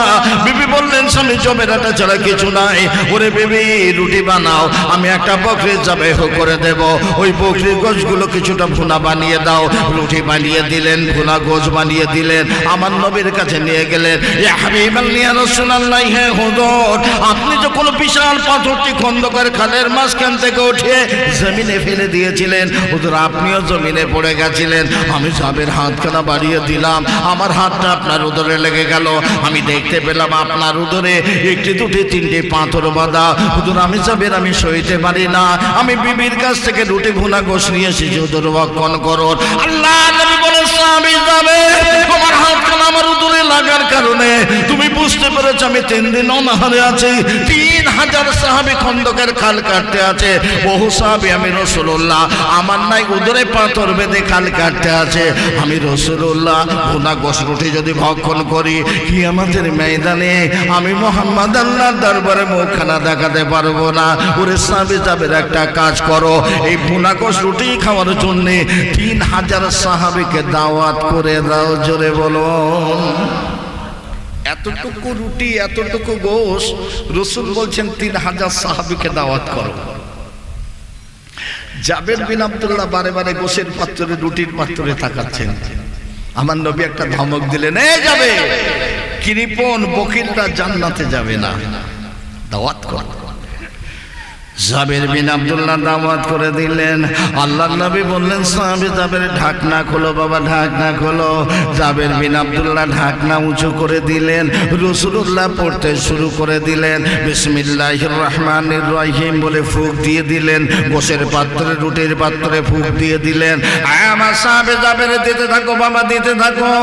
বিবি বললেন, স্বামী জবেরাটা ছাড়া কিছু নাই। ওরে বিবি, রুটি বানাও, আমি একটা বকরির জবাই করে দেব। ওই বকরির গোশগুলো কিছুটা ভুনা বানিয়ে দাও। রুটি বানিয়ে দিলেন, ভুনা গোশ বানিয়ে দিলেন। আমার নবীর কাছে নিয়ে গেলেন। ইয়া হাবিবাল্লাহ, ইয়া রাসূলুল্লাহ, হে হুজুর, আপনি যখন বিশাল পাথরটি খন্দকের খালের মাঝখান থেকে উঠিয়ে জমিনে ফেলে দিয়েছিলেন, হুজুর আপনিও জমিনে পড়ে গেছিলেন। আমি জাবের হাতখানা বাড়িয়ে দিলাম, আমার হাতটা আপনার উদরে লেগে গেল। আমি দেখতে পেলাম আপনার উদরে 1টি 2টি 3টে পাথর বাঁধা। হুজুর আমি জাবের, আমি সইতে পারি না। আমি বিবির কাছ থেকে রুটি ভুনা গোশ নিয়ে এসেছি, হুজুর ভক্ষণ করুন। আল্লাহ নবী বলেন, সাহাবী যাবে, তোমার হাতখানা আমার উদরে লাগার কারণে তুমি বুঝতে পেরেছ আমি 3 দিন অনাহারে আছি। 3000 সাহাবী খন্দকের খাল কাটতে আছে। বহু সাহাবী আমি রাসূলুল্লাহ আমার নাই উদরে পাথর বেঁধে খাল কাটতে আছে। আমি রাসূলুল্লাহ ভুনা গোশ রুটি যদি ভক্ষণ করি, কিয়ামতের ময়দানে আমি মুহাম্মদ আল্লাহর দরবারে মুখখানা দেখাতে পারবো না। ওরে সাহাবী যাবের, একটা কাজ করো, এই ভুনা গোশ রুটি খাওয়ার জন্য 3000 সাহাবীকে দাওয়াত করে দাও। জোরে বলো। এতটুকু রুটি, এতটুকু গোশ রাসূল বলছেন 3000 সাহাবীকে দাওয়াত করো। জাবের বিন আব্দুল্লাহ বারে বারে গোশের পাত্রে, রুটির পাত্রে তাকাচ্ছেন। আমার নবী একটা ধমক দিলেন, এ যাবে, কৃপণ বকিলরা জান্নাতে যাবে না, দাওয়াত কর। জাবের বিন আব্দুল্লাহ দাওয়াত করে দিলেন। আল্লাহর নবী বললেন, সাহাবী জাবের ঢাকনা খোলো বাবা, ঢাকনা খোলো। জাবের বিন আব্দুল্লাহ ঢাকনা উঁচু করে দিলেন। রাসূলুল্লাহ পড়তে শুরু করে দিলেন। বিসমিল্লাহির রহমানির রহিম বলে ফুঁক দিয়ে দিলেন। গোশের পাত্রে, রুটির পাত্রে ফুঁক দিয়ে দিলেন। আমার সাহাবী জাবের দিতে থাকো বাবা, দিতে থাকো।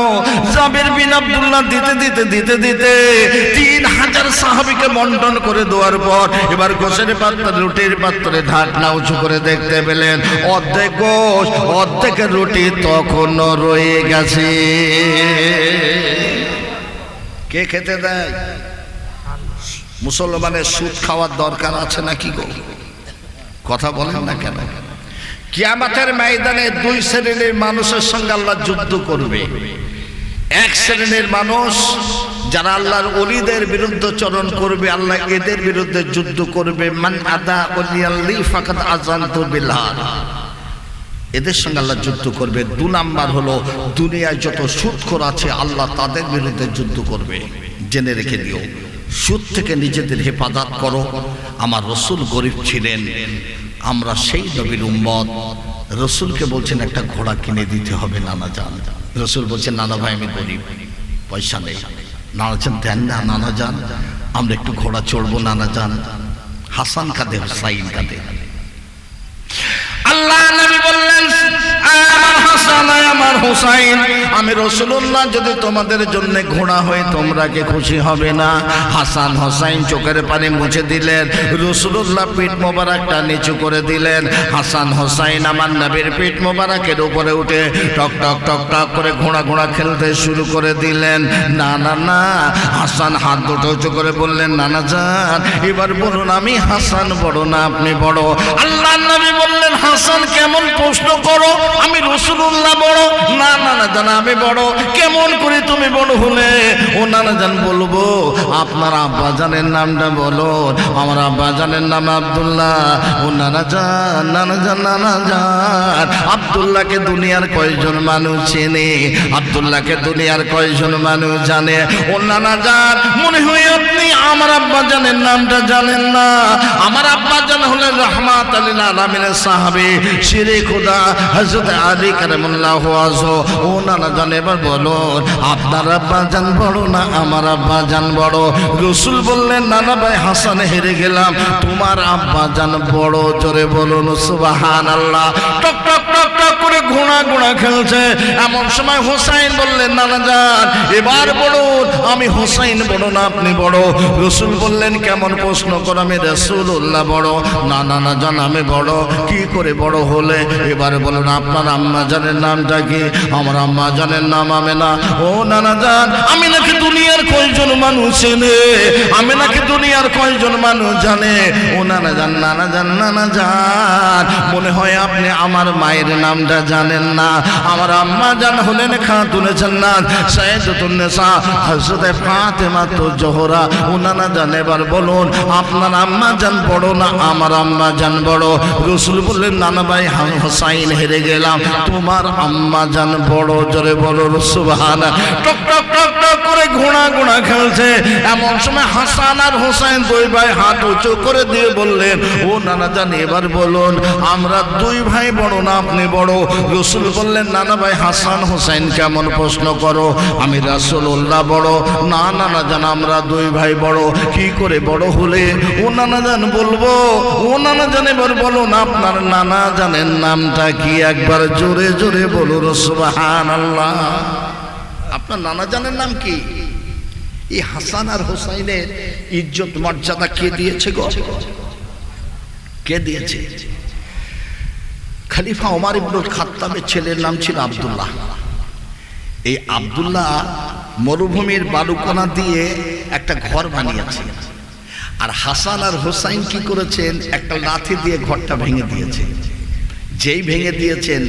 জাবের বিন আব্দুল্লাহ দিতে দিতে দিতে দিতে 3000 সাহাবীকে বন্টন করে দেওয়ার পর এবার গোশের পাত্রে, রুটির পাত্রে ঢাকনা উঁচু করে দেখতে পেলেন অর্ধেক গোশ, অর্ধেক রুটি তখনও রয়ে গেছে। কে খেতে দেয়? মুসলমানের সুদ খাওয়ার দরকার আছে নাকি গো? কথা বলেন না কেন? কিয়ামতের ময়দানে দুই শ্রেণীর মানুষের সঙ্গে আল্লাহ যুদ্ধ করবে। এক শ্রেণীর মানুষ যারা আল্লাহর ওলিদের বিরুদ্ধে চরণ করবে, আল্লাহ এদের বিরুদ্ধে যুদ্ধ করবে। মান আদা ওলিয়াল্লি ফাকাদ আযানতু বিল্লাহ, এদের সঙ্গে আল্লাহ যুদ্ধ করবে। 2 নাম্বার হলো দুনিয়ায় যত সুদখোর আছে আল্লাহ তাদের বিরুদ্ধে যুদ্ধ করবে। জেনে রেখে দিও, সুদ থেকে নিজেদের হেফাজত করো। আমার রাসূল গরিব ছিলেন, আমরা সেই নবীর উম্মত। রাসূলকে বলছেন একটা ঘোড়া কিনে দিতে হবে নানা জান। রাসূল বলছেন, নানা ভাই আমি গরিব, পয়সা নেই। নানা যান দেন না নানা যান, আমরা একটু ঘোড়া চড়বো নানা যান। হাসান কাঁদে, হুসাইন কাঁদে। আল্লাহ নবী বললেন, আমার হাসান আমার হুসাইন, আমি রাসূলুল্লাহ যদি তোমাদের জন্য ঘোড়া হয়ে তোমরা কি খুশি হবে না? হাসান হুসাইন চোখের পানি মুছে দিলেন। রাসূলুল্লাহ পিঠ মোবারকটা নিচু করে দিলেন। হাসান হুসাইন আমার নবীর পিঠ মোবারকের উপরে উঠে টক টক টক টক করে ঘোড়া ঘোড়া খেলতে শুরু করে দিলেন। না না না, হাসান হাত দুটো উঁচু করে বললেন, নানা যান এবার বলুন আমি হাসান বড় না আপনি বড়? আল্লাহ নবী বললেন, হাসান কেমন প্রশ্ন করো, আমি রাসূলুল্লাহ বড়? না নানা জান আমি বড়। কেমন করে তুমি বড় হলে? ও নানা জান বলবো, আপনার আব্বা জানের নামটা বলো। আমার আব্বা জানের নাম আব্দুল্লাহ। ও নানা জান, নানা জান, নানা জান আব্দুল্লাহকে দুনিয়ার কয়জন মানুষ চেনে? আব্দুল্লাহকে দুনিয়ার কয়জন মানুষ জানে? ও নানা জান মনে হয় আপনি আমার আব্বা জানের নামটা জানেন না। আমার আব্বা জান হলেন রাহমাতুল লিল আলামিনের সাহাবী, শিরে খোদা হযরত আলী কারামাল্লাহু ওয়াজহু। ও নানা জান এবার বলুন, আপনার আব্বা জান বড় না আমার আব্বা জান বড়? রাসূল বললেন, নানা ভাই হাসান হেরে গেলাম, তোমার আব্বা জান বড়। জোরে বলুন সুবহানাল্লাহ। টক টক টক টক করে ঘোড়া ঘোড়া খেলছে। এমন সময় হুসাইন বললেন, নানা জান এবার বলুন আমি হুসাইন বড় না আপনি বড়? রাসূল বললেন, কেমন প্রশ্ন করো, আমি রাসূলুল্লাহ বড়। না নানা জান আমি বড়। কি করে বড় হলে? এবার বলুন আপনার আম্মা জানের নামটা কি? আমার আম্মা জানের নাম আমেনা। ও নানা জান আমি নাকি দুনিয়ার কয়জন মানুষ চেনে? আমি নাকি দুনিয়ার কয়জন মানুষ জানে? ও নানা জান, নানা জান, নানা জান মনে হয় আপনি আমার মায়ের নামটা জানেন না। আমার আম্মা জান হলেন খাতুনে জান্নাত সাইয়্যিদাতুন নিসা হযরত ফাতেমা তো জোহরা। ও নানা জান এবার বলুন আপনার আম্মা জান বড় না আমার আম্মা জান বড়? রাসূল বললেন, নানা ভাই হুসাইন হেরে গেলাম, তোমার আম্মা জান বড়। জোরে বলো সুবহানাল্লাহ। টক টক টক টক করে ঘোড়া ঘোড়া খেলছে। এমন সময় হাসান আর হুসাইন দুই ভাই হাত উঁচু করে দিয়ে বললেন, ও নানা জান এবার বলুন আমরা দুই ভাই বড় না আপনি বড়? রাসূল বললেন, নানা ভাই হাসান হুসাইন কেমন প্রশ্ন করো, আমি রাসূলুল্লাহ বড়। না নানা জান আমরা দুই ভাই বড়। কি করে বড় হলে? ও নানা জান বলবো। ও নানা জান এবার বলুন আপনার নানা জানের নামটা কি? একবার জোরে জোরে বলুন সুবহানাল্লাহ। আপনার নানা জানের নাম কি? এই হাসান আর হুসাইনের ইজ্জত মর্যাদা কে দিয়েছে গো? কে দিয়েছে? খলিফা ওমর ইবনুল খাত্তাবের ছেলের নাম ছিল আব্দুল্লাহ। এই আব্দুল্লাহ মরুভূমির বালুকণা দিয়ে একটা ঘর বানিয়েছে। আর হাসান আর হুসাইন কি করেছেন? একটা লাঠি দিয়ে ঘরটা ভেঙে দিয়েছে। যেই ভেঙে দিয়েছেন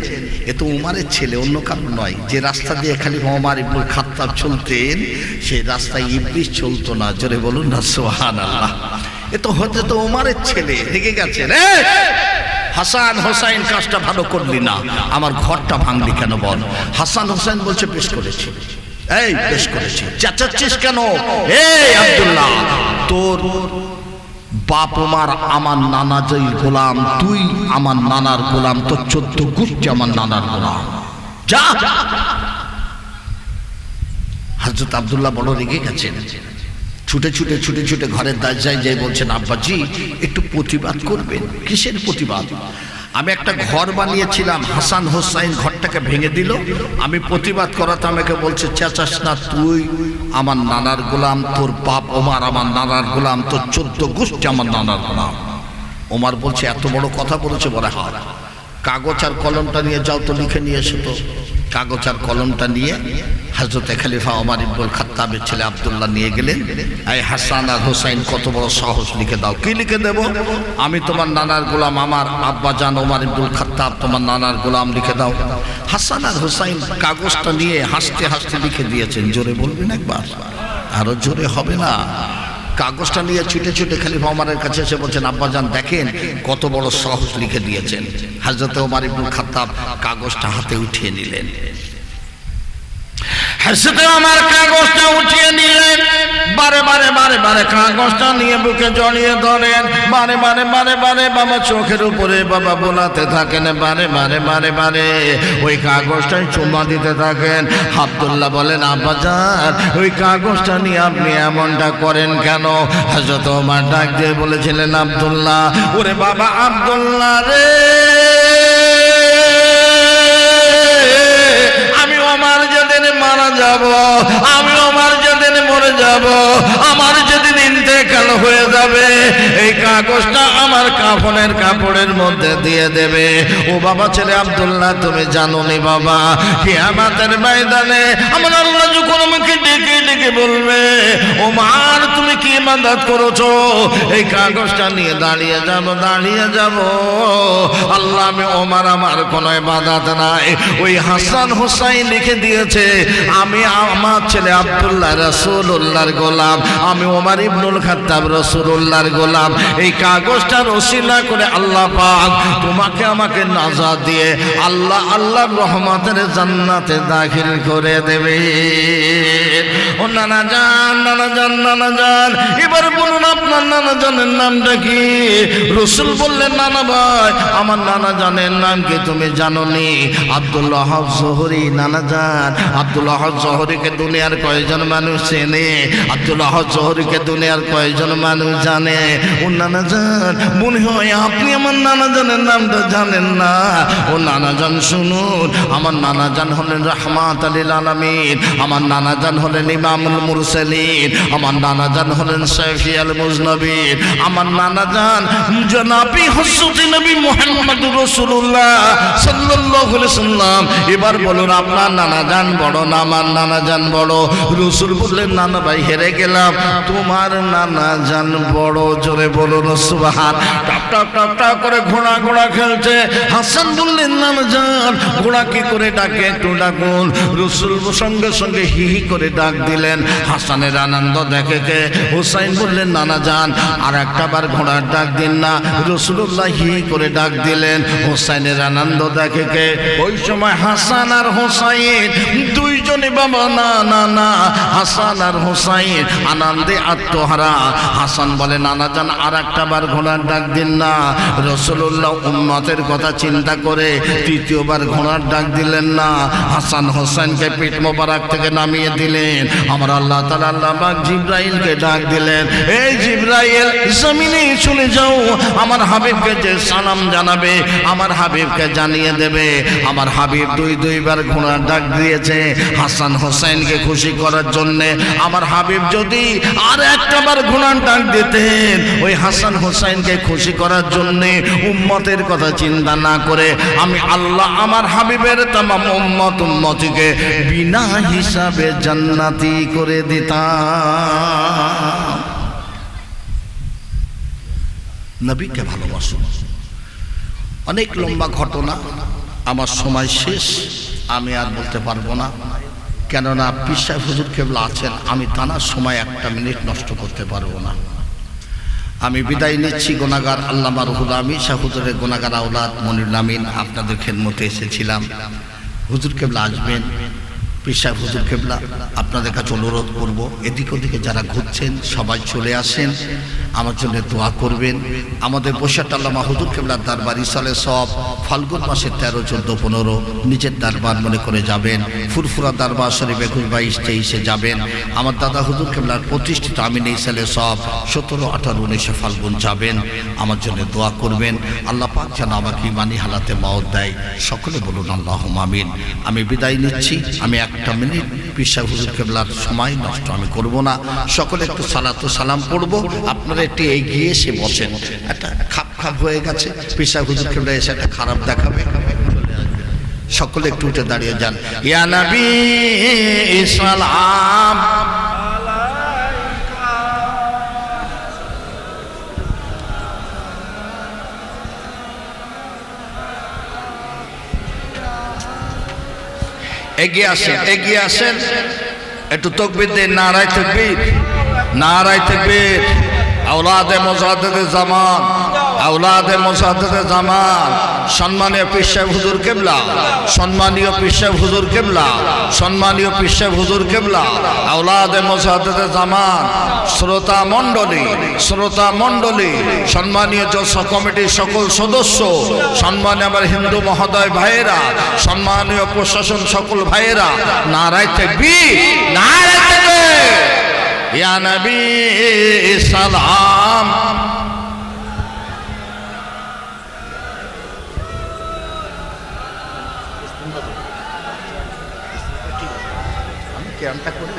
এ তো উমারের ছেলে, অন্য কারণ নয়। যে রাস্তা দিয়ে খলিফা ওমর ইবনুল খাত্তাব চলতেন সেই রাস্তায় ইবলিস চলতো না। জোরে বলুন না সুবহানাল্লাহ। এ তো হতে তো উমারের ছেলে, রেগে গেছেন, হাসান হোসাইন কাজটা ভালো করলি না, আমার ঘরটা ভাঙলি কেন বল? হাসান হোসাইন বলছে বেশ করেছি। এই বেশ করেছি, চেঁচাচ্ছিস কেন? এই আব্দুল্লাহ তোর বাপ ওমর আমার নানা যেই গোলাম, তুই আমার নানার গোলাম, তো 14 গোষ্ঠী আমার নানার গোলাম, যা। হযরত আব্দুল্লাহ বড় রেগে গেছেন, ছুটে ছুটে ছুটে ছুটে ঘরের দরজায় যাই বলছেন, আব্বাজি একটু প্রতিবাদ করবেন। কিসের প্রতিবাদ? আমি একটা ঘর বানিয়েছিলাম, হাসান হোসাইন ঘরটাকে ভেঙে দিল, আমি প্রতিবাদ করাতে আমাকে বলছে, চেঁচাস না, তুই আমার নানার গোলাম, তোর বাপ ওমর আমার নানার গোলাম, তোর 14 গোষ্ঠী আমার নানার গোলাম। ওমর বলছে, এত বড় কথা বলেছে? বলে হ্যাঁ। কাগজ আর কলমটা নিয়ে যাও তো, লিখে নিয়ে এসো তো। কাগজ আর কলমটা নিয়ে হযরত খলিফা ওমর ইবনুল খাত্তাবের ছেলে আব্দুল্লাহ নিয়ে গেলেন। এই হাসান আর হোসাইন কত বড় সাহস, লিখে দাও। কি লিখে দেব? আমি তোমার নানার গোলাম, আমার আব্বাজান ওমর ইবনুল খাত্তাব তোমার নানার গোলাম, লিখে দাও। হাসান আর হোসাইন কাগজটা নিয়ে হাসতে হাসতে লিখে দিয়েছেন। জোরে বলবেন একবার? আরো জোরে হবে না? কাগজটা নিয়ে ছুটে ছুটে খলিফা ওমরের কাছে এসে বলছেন, আব্বাজান দেখেন কত বড় সাহস, লিখে দিয়েছেন। হযরত ওমর ইবনুল খাত্তাব কাগজটা হাতে উঠিয়ে নিলেন। হযরত ওমর কাগজটা উঠিয়ে নিলেন, বারে বারে বারে বারে কাগজটা নিয়ে বুকে জড়িয়ে ধরেন, বারে বারে বারে বারে বাবা চোখের উপরে বাবা বোলাতে থাকেন, বারে বারে বারে বারে ওই কাগজটাই চুমা দিতে থাকেন। আব্দুল্লাহ বলেন, আব্বাজান ওই কাগজটা নিয়ে আপনি এমনটা করেন কেন? হযরত ওমর ডাক দিয়ে বলেছিলেন, আব্দুল্লাহ, ওরে বাবা আব্দুল্লাহ রে, আমি ওমর যেদিন মারা যাব, আমি ওমর যেদিন মরে যাব, আমার যেদিন ইন্তেকাল হয়ে যাবে, এই কাগজটা আমার কাফনের কাপড়ের মধ্যে দিয়ে দেবে। ও বাবা ছেলে আব্দুল্লাহ, তুমি জানো নি বাবা, কিয়ামতের ময়দানে আমার আল্লাহ যখন আমাকে ডেকে ডেকে বলবে, ওমর তুমি কি ইবাদত করেছো, এই কাগজটা নিয়ে দাঁড়িয়ে যাব, দাঁড়িয়ে যাব। আল্লাহ, আমি ওমর আমার কোনো ইবাদত নাই, ওই হাসান হোসাইন লিখে দিয়েছে আমি আমার ছেলে আব্দুল্লাহ রাসূলুল্লাহর গোলাম, আমি ওমর ইবনুল খাত্তাব রাসূলুল্লাহর গোলাম। এই কাগজটার ওসিলা করে আল্লাহ পাক তোমাকে আমাকে নাজাত দিয়ে আল্লাহ আল্লাহর রহমতের জান্নাতে দাখিল করে দেবে। ও নানা জান, নানা জান, নানা জান, এবার বলুন আপনার নানা জানের নামটা কি? রাসূল বললেন, নানা ভাই আমার নানা জানের নাম কি তুমি জানো নি? আব্দুল্লাহ জোহরি। নানা জান, আব্দুল্লাহ জোহরিকে দুনিয়ার কয়জন মানুষ চেনে? আব্দুল্লাহ জোহরিকে দুনিয়ার কয়জন মানুষ জানে? ও নানা জান, মনে হয় আপনি আমার নানা জানের নামটা জানেন না। ও নানা জান শুনুন, আমার নানা জান হলেন রাহমাত লিল আলামিন, আমার নানা জান হলেন ইমামুল মুরসালিন, আমার নানা জান হলেন শাফিউল মুজনবিন, আমার নানা জান জনাবি হযরত নবী মুহাম্মদুর রাসূলুল্লাহ সাল্লাল্লাহু আলাইহি ওয়াসাল্লাম। এবার বলুন আপনার নানা জান বড় না আমার নানা জান বড়? রাসূল বললেন, নানা ভাই হেরে গেলাম, তোমার নানা জান বড়। জোরে বলুন সুবহান। টাপ টাপ টাপ টাপ করে ঘোড়া ঘোড়া খেলছে। হাসান বললেন, নানা জান ঘোড়া কি করে ডাকে একটু ডাকুন। রাসূল সঙ্গে সঙ্গে হি হি করে ডাক দিলেন। হাসানের আনন্দ দেখে কে? হুসাইন বললেন, নানা জান আর একটা বার ঘোড়ার ডাক দিন না। রাসূলুল্লাহ হি করে ডাক দিলেন। হুসাইনের আনন্দ দেখে কে? ওই সময় হাসান আর হুসাইন দুইজনে বাবা না না না, হাসান আর হুসাইন আনন্দে আত্মহারা। হাসান বলে, নানা জান আর একটা বার ঘোড়ার ডাক দিন না। রাসূলুল্লাহ উম্মতের কথা চিন্তা করে তৃতীয়বার ঘোড়ার ডাক দিলেন না। হাসান হোসেনকে পিঠ মোবারক থেকে নামিয়ে দিলেন। আমার আল্লাহ তাআলা আল্লাহ পাক জিবরাইলকে ডাক দিলেন, এই জিবরাইল জমিনে চলে যাও, আমার হাবিবকে যে সালাম জানাবে আমার হাবিবকে জানিয়ে দেবে। আমার হাবিব দুইবার ঘোড়ার ডাক দিয়েছে হাসান হোসেনকে খুশি করার জন্য। আমার হাবিব যদি আর একটা বার ঘোড়ার ডাক দিতেন ওই হাসান হোসেনকে খুশি করার জন্য, উম্মতের কথা চিন্তা না করে আমি আল্লাহ আমার হাবিবের তামাম উম্মতিকে বিনা হিসাবে জান্নাতি করে দিতাম। নবীকে ভালোবাসুন। অনেক লম্বা ঘটনা, আমার সময় শেষ, আমি আর বলতে পারবো না, কেননা পীর সাহেব হুজুর কেবলা আছেন, আমি তানার সময় একটা মিনিট নষ্ট করতে পারবো না। আমি বিদায় নিচ্ছি। গুনাহগার আল্লামা রুহুল আমিন শাহ হুজুরের গুনাহগার আওলাদ মনিরুল আমিন আপনাদের খেদমতে এসেছিলাম। হুজুর কেবলা আসবেন, পীর সাহেব হুজুর কেবলা আপনাদের কাছে অনুরোধ করব, এদিক ওদিকে যারা ঘুরছেন সবাই চলে আসেন, আমার জন্য দোয়া করবেন। আমাদের বসিরহাট আল্লামা হুজুর কেবলার দরবার ইসালে সব ফাল্গুন মাসের 13, 14, 15 নিজের দরবার মনে করে যাবেন। ফুরফুরা দরবার শরীফ 21, 22, 23 যাবেন। আমার দাদা হুজুর কেবলার প্রতিষ্ঠিত আমিন ইসালে সব 17, 18, 19 ফাল্গুন যাবেন। আমার জন্য দোয়া করবেন, আল্লাহ পাক যেন আমাকে ইমানি হালাতে মওত দেয়। সকলে বলুন আল্লাহুম্মা আমিন। আমি বিদায় নিচ্ছি। আমি 1 মিনিট পীর সাহেব হুজুর কেবলার সময় নষ্ট আমি করব না। সকলে একটু সালাত ও সালাম পড়ব, আপনারা একটু এগিয়ে এসে বসেন। একটা খাপ খাপ হয়ে গেছে, পীর সাহেব হুজুর কেবলা এসে একটা খারাপ দেখাবে। সকলে একটু উঠে দাঁড়িয়ে যান। ইয়া নবী সালাম, এগিয়ে আসেন, এগিয়ে আসেন। একটু তাকবীর দেন, নারায়ে তাকবীর, নারায়ে তাকবীর। আওলাদে মুজাদ্দিদে জামান, আওলাদে মুজাদ্দিদে জামান, সম্মানীয় পীর সাহেব হুজুর কেবলা, সম্মানীয় পীর সাহেব হুজুর কেবলা, সম্মানীয় পীর সাহেব হুজুর কেবলা, আওলাদে মুজাদ্দিদে জামান, শ্রোতা মণ্ডলী, শ্রোতা মণ্ডলী, সম্মানীয় জলসা কমিটির সকল সদস্য, সম্মানীয় আমার হিন্দু মহোদয় ভাইয়েরা, সম্মানীয় প্রশাসন সকল ভাইয়েরা, নারায়ে তাকবীর, নারায়ে তাকবীর। ইয়া নবী সালাম। আমি ক্যাম্পটা করে